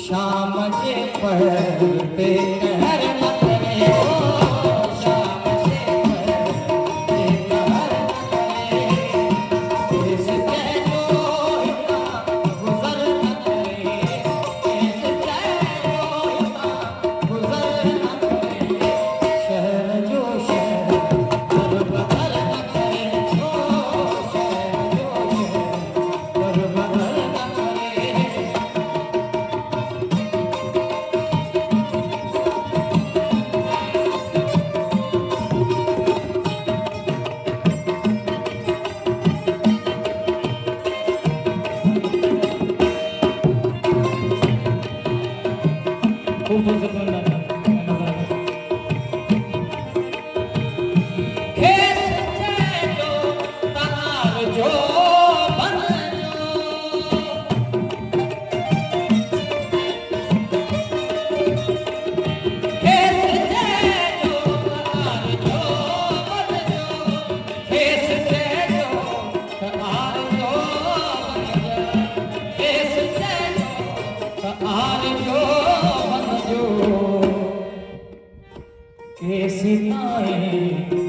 शाम के पहर पे कहर न करे, शाम के पहर पे कहर न करे, देश के जोहिता गुजर न करे, देश के जोहिता गुजर न करे, शहर जो शहर दर बदर न करे, ओ शहर जो शहर दर बदर न करे।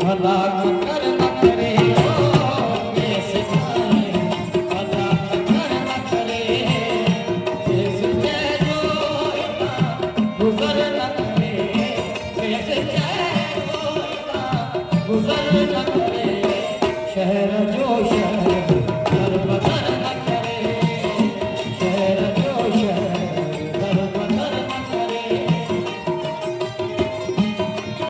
भला कर न करे, कैसे जाए भला कर न करे, कैसे जाए जोहिता गुजर न करे, कैसे जाए जोहिता गुजर न करे।